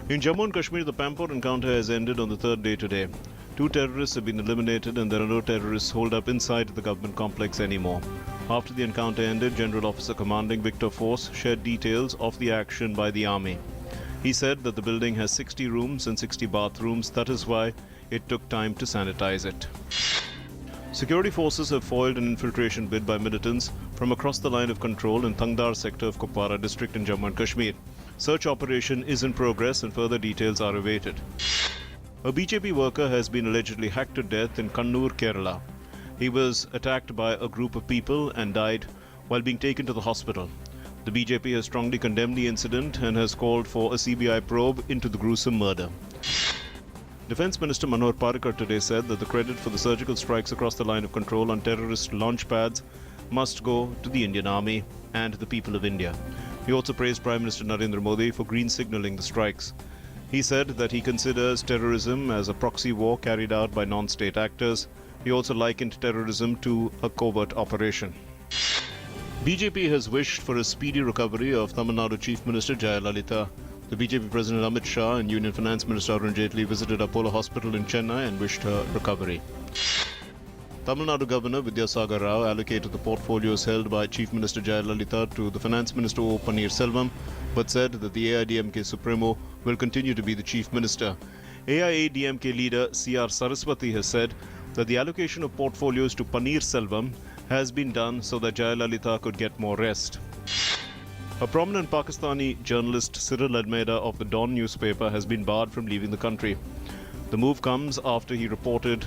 In Jammu and Kashmir, the Pampore encounter has ended on the third day today. 2 terrorists have been eliminated and there are no terrorists holed up inside the government complex anymore. After the encounter ended, General Officer Commanding Victor Force shared details of the action by the army. He said that the building has 60 rooms and 60 bathrooms. That is why it took time to sanitize it. Security forces have foiled an infiltration bid by militants from across the line of control in Tangdar sector of Kupwara district in Jammu and Kashmir. Search operation is in progress and further details are awaited. A BJP worker has been allegedly hacked to death in Kannur, Kerala. He was attacked by a group of people and died while being taken to the hospital. The BJP has strongly condemned the incident and has called for a CBI probe into the gruesome murder. Defence Minister Manohar Parrikar today said that the credit for the surgical strikes across the line of control on terrorist launch pads must go to the Indian Army and the people of India. He also praised Prime Minister Narendra Modi for green signalling the strikes. He said that he considers terrorism as a proxy war carried out by non-state actors. He also likened terrorism to a covert operation. BJP has wished for a speedy recovery of Tamil Nadu Chief Minister Jayalalitha. The BJP President Amit Shah and Union Finance Minister Arun Jaitley visited Apollo Hospital in Chennai and wished her recovery. Tamil Nadu Governor Vidyasagar Rao allocated the portfolios held by Chief Minister Jayalalitha to the Finance Minister O. Pannirselvam, but said that the AIDMK Supremo will continue to be the Chief Minister. AIADMK leader C.R. Saraswati has said that the allocation of portfolios to Pannirselvam has been done so that Jayalalitha could get more rest. A prominent Pakistani journalist, Cyril Almeida of the Dawn newspaper, has been barred from leaving the country. The move comes after he reported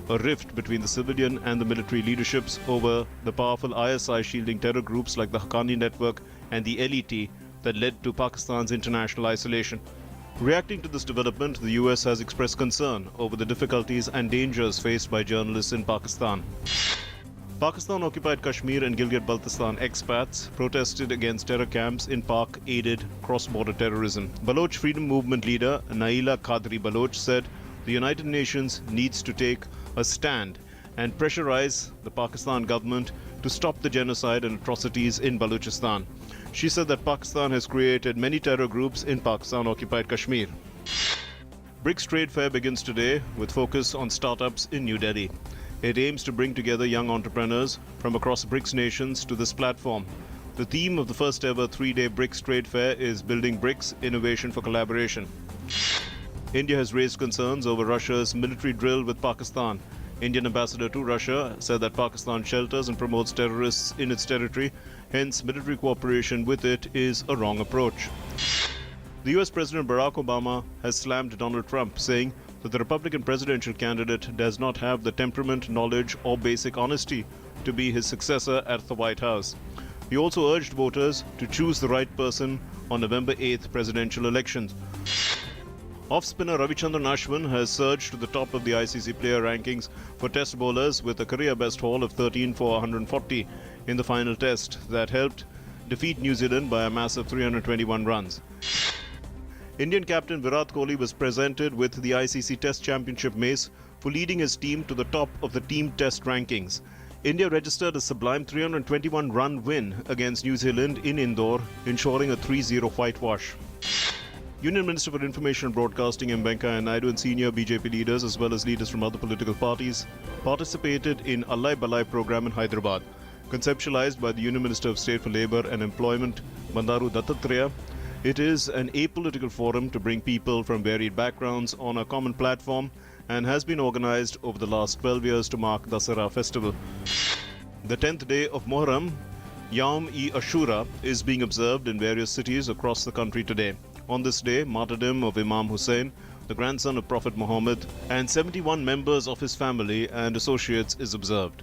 a rift between the civilian and the military leaderships over the powerful ISI shielding terror groups like the Haqqani Network and the LET that led to Pakistan's international isolation. Reacting to this development, the US has expressed concern over the difficulties and dangers faced by journalists in Pakistan. Pakistan-occupied Kashmir and Gilgit-Baltistan expats protested against terror camps in Pak-aided cross-border terrorism. Baloch Freedom Movement leader Naila Qadri Baloch said the United Nations needs to take a stand and pressurize the Pakistan government to stop the genocide and atrocities in Balochistan. She said that Pakistan has created many terror groups in Pakistan-occupied Kashmir. BRICS Trade Fair begins today with focus on startups in New Delhi. It aims to bring together young entrepreneurs from across BRICS nations to this platform. The theme of the first ever 3-day BRICS Trade Fair is Building BRICS Innovation for Collaboration. India has raised concerns over Russia's military drill with Pakistan. Indian ambassador to Russia said that Pakistan shelters and promotes terrorists in its territory, hence military cooperation with it is a wrong approach. The US President Barack Obama has slammed Donald Trump, saying that the Republican presidential candidate does not have the temperament, knowledge, or basic honesty to be his successor at the White House. He also urged voters to choose the right person on November 8th presidential elections. Off-spinner Ravichandran Ashwin has surged to the top of the ICC player rankings for test bowlers with a career-best haul of 13 for 140 in the final test that helped defeat New Zealand by a massive 321 runs. Indian captain Virat Kohli was presented with the ICC Test Championship mace for leading his team to the top of the team test rankings. India registered a sublime 321-run win against New Zealand in Indore, ensuring a 3-0 whitewash. Union Minister for Information and Broadcasting M. Venkaiah Naidu and senior BJP leaders as well as leaders from other political parties participated in Allai Balai program in Hyderabad. Conceptualized by the Union Minister of State for Labour and Employment, Bandaru Dattatreya, it is an apolitical forum to bring people from varied backgrounds on a common platform and has been organized over the last 12 years to mark Dasara festival. The 10th day of Muharram, Yawm-e-Ashura, is being observed in various cities across the country today. On this day, martyrdom of Imam Hussain, the grandson of Prophet Muhammad, and 71 members of his family and associates is observed.